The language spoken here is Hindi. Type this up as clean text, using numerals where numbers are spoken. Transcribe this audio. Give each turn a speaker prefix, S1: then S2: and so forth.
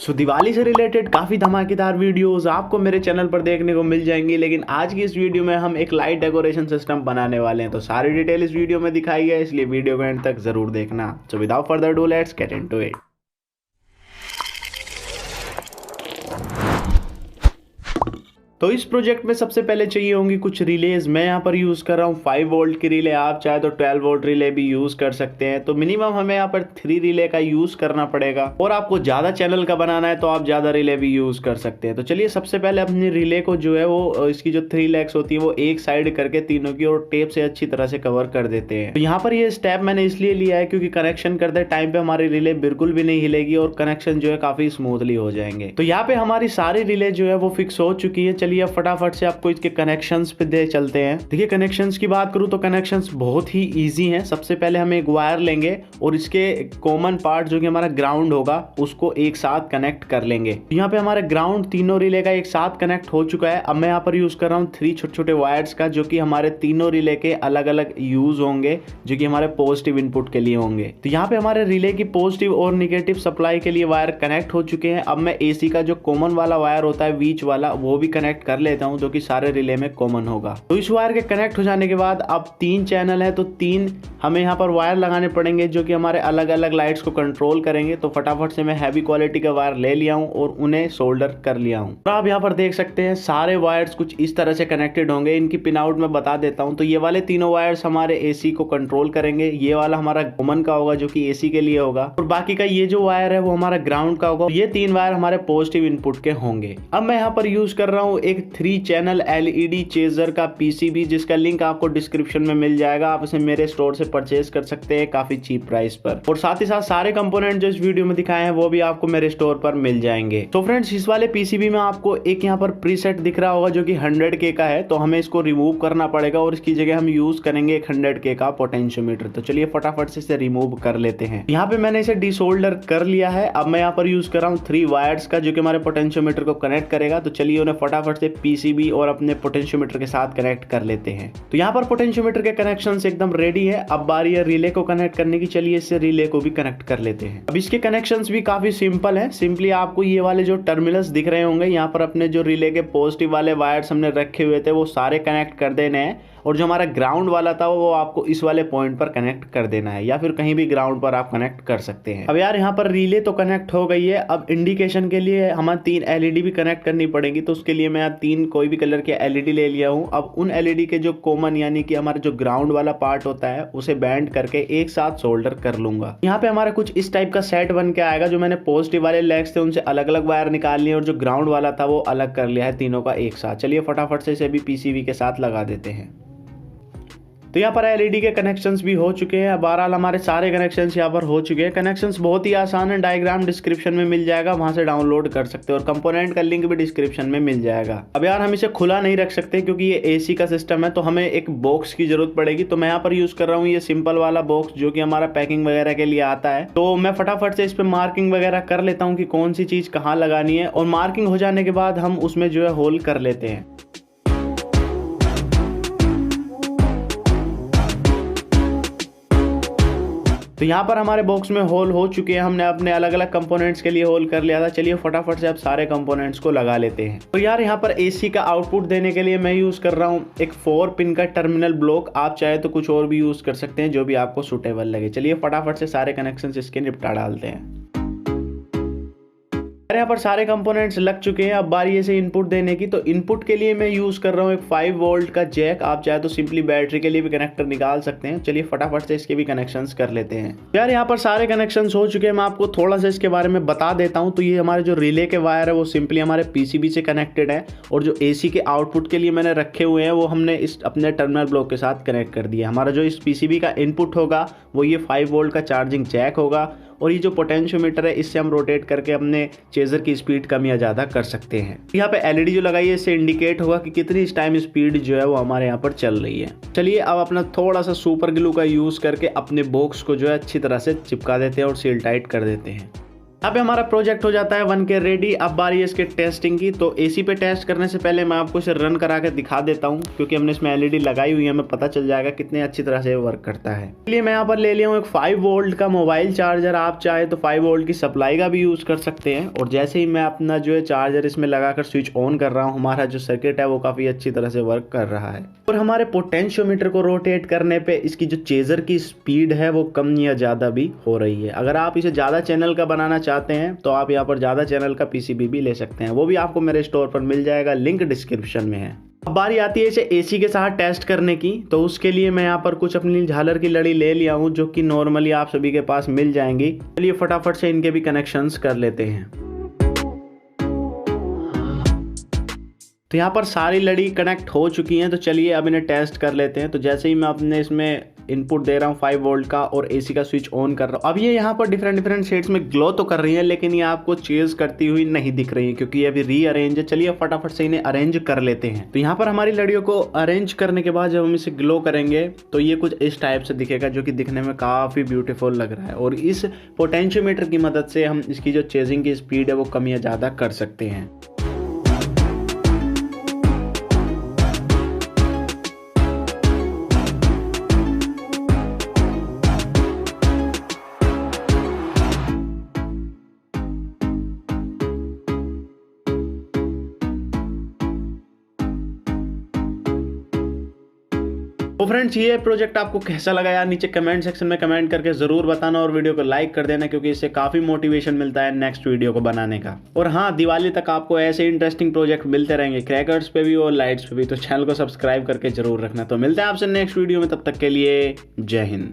S1: सो दिवाली से रिलेटेड काफ़ी धमाकेदार वीडियोस आपको मेरे चैनल पर देखने को मिल जाएंगी, लेकिन आज की इस वीडियो में हम एक लाइट डेकोरेशन सिस्टम बनाने वाले हैं। तो सारी डिटेल इस वीडियो में दिखाई है, इसलिए वीडियो को एंड तक जरूर देखना। So without further do let's get into it. तो इस प्रोजेक्ट में सबसे पहले चाहिए होंगी कुछ रिलेज। मैं यहाँ पर यूज़ कर रहा हूँ 5 वोल्ट की रिले, आप चाहे तो 12 वोल्ट रिले भी यूज़ कर सकते हैं। तो मिनिमम हमें यहाँ पर 3 रिले का यूज़ करना पड़ेगा, और आपको ज़्यादा चैनल का बनाना है तो आप ज़्यादा रिले भी यूज़ कर सकते हैं। तो चलिए सबसे पहले अपनी रिले को जो है वो इसकी जो 3 लेग्स होती है वो एक साइड करके तीनों की और टेप से अच्छी तरह से कवर कर देते हैं। तो यहाँ पर ये स्टेप मैंने इसलिए लिया है क्योंकि कनेक्शन करते टाइम पे हमारी रिले बिल्कुल भी नहीं हिलेगी और कनेक्शन जो है काफ़ी स्मूथली हो जाएंगे। तो यहाँ पे हमारी सारी रिले जो है वो फिक्स हो चुकी है। चलिए अब फटाफट से आपको इसके कनेक्शंस पे दे चलते हैं। देखिए कनेक्शंस की बात करूं तो कनेक्शंस बहुत ही इजी हैं। सबसे पहले हम एक वायर लेंगे और इसके कॉमन पार्ट जो कि हमारा ग्राउंड होगा उसको एक साथ कनेक्ट कर लेंगे। यहाँ पे हमारा ग्राउंड तीनों रिले का एक साथ कनेक्ट हो चुका है। अब मैं यहाँ पर यूज कर रहा हूँ 3 छोटे छोटे वायर्स का, जो कि हमारे तीनों रिले के अलग अलग यूज होंगे, जो कि हमारे पॉजिटिव इनपुट के लिए होंगे। तो यहाँ पे हमारे रिले की पॉजिटिव और निगेटिव सप्लाई के लिए वायर कनेक्ट हो चुके हैं। अब मैं एसी का जो कॉमन वाला वायर होता है बीच वाला वो भी कनेक्ट कर लेता हूँ, जो कि सारे रिले में कॉमन होगा। तो इस वायर के कनेक्ट हो जाने के बाद अब 3 चैनल है तो 3 हमें यहाँ पर वायर लगाने पड़ेंगे, जो कि हमारे अलग अलग लाइट्स को कंट्रोल करेंगे। तो फटाफट से मैं हैवी क्वालिटी का वायर ले लिया हूँ और उन्हें सोल्डर कर लिया हूँ। तो आप यहाँ पर देख सकते हैं सारे वायर्स कुछ इस तरह से कनेक्टेड होंगे। इनकी पिन आउट मैं बता देता हूँ। तो ये वाले तीनों वायर्स हमारे एसी को कंट्रोल करेंगे, ये वाला हमारा कॉमन का होगा जो कि एसी के लिए होगा, और बाकी का ये जो वायर है वो हमारा ग्राउंड का होगा। ये 3 वायर हमारे पॉजिटिव इनपुट के होंगे। अब मैं यहाँ पर यूज कर रहा हूँ एक 3 चैनल एलईडी चेजर का पीसीबी, जिसका लिंक आपको डिस्क्रिप्शन में मिल जाएगा। आप इसे मेरे स्टोर से परचेज कर सकते हैं काफी चीप प्राइस पर, और साथ ही साथ सारे कंपोनेंट जो इस वीडियो में दिखाए हैं वो भी आपको मेरे स्टोर पर मिल जाएंगे। तो फ्रेंड्स इस वाले पीसीबी में आपको एक यहाँ पर प्रीसेट दिख रहा होगा जो कि 100K का है। तो हमें इसको रिमूव करना पड़ेगा और इसकी जगह हम यूज करेंगे एक 100K का पोटेंशियोमीटर। तो चलिए फटाफट से इसे रिमूव कर लेते हैं। यहाँ पे मैंने इसे डिसोल्डर कर लिया है। अब मैं यहाँ पर यूज कर रहा हूँ 3 वायर्स का, जो कि हमारे पोटेंशियोमीटर को कनेक्ट करेगा। तो चलिए उन्हें फटाफट से पीसीबी और अपने पोटेंशियोमीटर के साथ कनेक्ट कर लेते हैं। तो यहाँ पर पोटेंशियोमीटर के कनेक्शंस एकदम रेडी है। अब बारी है रिले को कनेक्ट करने की। चलिए इससे रिले को भी कनेक्ट कर लेते हैं। अब इसके कनेक्शंस भी काफी सिंपल है। सिंपली आपको ये वाले जो टर्मिनल्स दिख रहे होंगे, यहाँ पर अपने जो रिले के पॉजिटिव वाले वायर्स हमने रखे हुए थे वो सारे कनेक्ट कर देने हैं, और जो हमारा ग्राउंड वाला था वो आपको इस वाले पॉइंट पर कनेक्ट कर देना है, या फिर कहीं भी ग्राउंड पर आप कनेक्ट कर सकते हैं। अब यार यहाँ पर रिले तो कनेक्ट हो गई है। अब इंडिकेशन के लिए हमें 3 एलईडी भी कनेक्ट करनी पड़ेगी। तो उसके लिए मैं यहाँ 3 कोई भी कलर के एलईडी ले लिया हूँ। अब उन एलईडी के जो कॉमन यानी कि हमारा जो ग्राउंड वाला पार्ट होता है उसे बैंड करके एक साथ सोल्डर कर लूंगा। यहाँ पे हमारा कुछ इस टाइप का सेट बन के आएगा। जो मैंने पॉजिटिव वाले लेग्स थे उनसे अलग अलग वायर निकाल लिए और जो ग्राउंड वाला था वो अलग कर लिया है तीनों का एक साथ। चलिए फटाफट से इसे भी पीसीबी के साथ लगा देते हैं। तो यहाँ पर एलईडी के कनेक्शंस भी हो चुके हैं। बहरहाल हमारे सारे कनेक्शंस यहाँ पर हो चुके हैं। कनेक्शंस बहुत ही आसान है, डायग्राम डिस्क्रिप्शन में मिल जाएगा, वहां से डाउनलोड कर सकते हो, और कंपोनेंट का लिंक भी डिस्क्रिप्शन में मिल जाएगा। अब यार हम इसे खुला नहीं रख सकते क्योंकि ये एसी का सिस्टम है, तो हमें एक बॉक्स की जरूरत पड़ेगी। तो मैं यहाँ पर यूज कर रहा हूँ ये सिंपल वाला बॉक्स, जो कि हमारा पैकिंग वगैरह के लिए आता है। तो मैं फटाफट से इस पर मार्किंग वगैरह कर लेता हूँ कि कौन सी चीज कहाँ लगानी है, और मार्किंग हो जाने के बाद हम उसमें जो है होल कर लेते हैं। तो यहाँ पर हमारे बॉक्स में होल हो चुके हैं। हमने अपने अलग अलग कंपोनेंट्स के लिए होल कर लिया था। चलिए फटाफट से अब सारे कंपोनेंट्स को लगा लेते हैं। तो यार यहाँ पर एसी का आउटपुट देने के लिए मैं यूज कर रहा हूँ एक 4 पिन का टर्मिनल ब्लॉक। आप चाहे तो कुछ और भी यूज कर सकते हैं जो भी आपको सुटेबल लगे। चलिए फटाफट से सारे कनेक्शंस इसके निपटा डालते हैं। यहाँ पर सारे कंपोनेंट्स लग चुके हैं। अब बारी है से इनपुट देने की। तो इनपुट के लिए मैं यूज कर रहा हूँ एक 5 वोल्ट का जैक। आप चाहे तो सिंपली बैटरी के लिए भी कनेक्टर निकाल सकते हैं। चलिए फटाफट से इसके भी कनेक्शंस कर लेते हैं। यार यहाँ पर सारे कनेक्शंस हो चुके हैं। मैं आपको थोड़ा सा इसके बारे में बता देता हूँ। तो ये हमारे जो रिले के वायर है वो सिंपली हमारे पीसीबी से कनेक्टेड है, और जो एसी के आउटपुट के लिए मैंने रखे हुए हैं वो हमने इस अपने टर्मिनल ब्लॉक के साथ कनेक्ट कर दिया। हमारा जो इस पीसीबी का इनपुट होगा वो ये 5 वोल्ट का चार्जिंग जैक होगा, और ये जो पोटेंशियोमीटर है इससे हम रोटेट करके अपने चेजर की स्पीड कम या ज़्यादा कर सकते हैं। यहाँ पे एलईडी जो लगाई है इससे इंडिकेट होगा कि कितनी इस टाइम स्पीड जो है वो हमारे यहाँ पर चल रही है। चलिए अब अपना थोड़ा सा सुपर ग्लू का यूज़ करके अपने बॉक्स को जो है अच्छी तरह से चिपका देते हैं और सील टाइट कर देते हैं। यहाँ पे हमारा प्रोजेक्ट हो जाता है 1K रेडी। अब बारी है इसके टेस्टिंग की। तो एसी पे टेस्ट करने से पहले मैं आपको इसे रन करा के दिखा देता हूँ, क्योंकि हमने इसमें एलईडी लगाई हुई है, हमें पता चल जाएगा कितने अच्छी तरह से वर्क करता है। इसलिए मैं यहाँ पर ले लिया हूँ एक 5 वोल्ट का मोबाइल चार्जर। आप चाहे तो 5 वोल्ट की सप्लाई का भी यूज कर सकते हैं। और जैसे ही मैं अपना जो है चार्जर इसमें लगाकर स्विच ऑन कर रहा हूँ, हमारा जो सर्किट है वो काफी अच्छी तरह से वर्क कर रहा है। और हमारे पोटेंशियोमीटर को रोटेट करने पे इसकी जो चेजर की स्पीड है वो कम या ज्यादा भी हो रही है। अगर आप इसे ज्यादा चैनल का बनाना चाहते हैं तो आप यहाँ पर ज्यादा चैनल का पीसीबी भी ले सकते हैं, वो भी आपको मेरे स्टोर पर मिल जाएगा, लिंक डिस्क्रिप्शन में है। अब बारी आती है इसे एसी के साथ टेस्ट करने की। तो उसके लिए मैं यहाँ पर कुछ अपनी झालर की लड़ी ले लिया हूँ, जो कि नॉर्मली आप सभी के पास मिल जाएंगी। चलिए फटाफट से इनके भी कनेक्शंस कर लेते हैं। तो यहाँ पर सारी लड़ी कनेक्ट हो चुकी हैं। तो चलिए अब इन्हें टेस्ट कर लेते हैं। तो जैसे ही मैं अपने इसमें इनपुट दे रहा हूँ 5 वोल्ट का और एसी का स्विच ऑन कर रहा हूँ, अब ये यहाँ पर डिफरेंट शेड्स में ग्लो तो कर रही है, लेकिन ये आपको चेंज करती हुई नहीं दिख रही है, क्योंकि ये अभी रीअरेंज है। चलिए फटाफट से इन्हें अरेंज कर लेते हैं। तो यहाँ पर हमारी लड़ियों को अरेंज करने के बाद जब हम इसे ग्लो करेंगे तो ये कुछ इस टाइप से दिखेगा, जो कि दिखने में काफी ब्यूटीफुल लग रहा है। और इस पोटेंशियोमीटर की मदद से हम इसकी जो चेजिंग की स्पीड है वो कम या ज्यादा कर सकते हैं। तो फ्रेंड्स, ये प्रोजेक्ट आपको कैसा लगा यार, नीचे कमेंट सेक्शन में कमेंट करके जरूर बताना और वीडियो को लाइक कर देना, क्योंकि इससे काफी मोटिवेशन मिलता है नेक्स्ट वीडियो को बनाने का। और हाँ, दिवाली तक आपको ऐसे इंटरेस्टिंग प्रोजेक्ट मिलते रहेंगे, क्रैकर्स पे भी और लाइट्स पे भी। तो चैनल को सब्सक्राइब करके जरूर रखना। तो मिलते हैं आपसे नेक्स्ट वीडियो में, तब तक के लिए जय हिंद।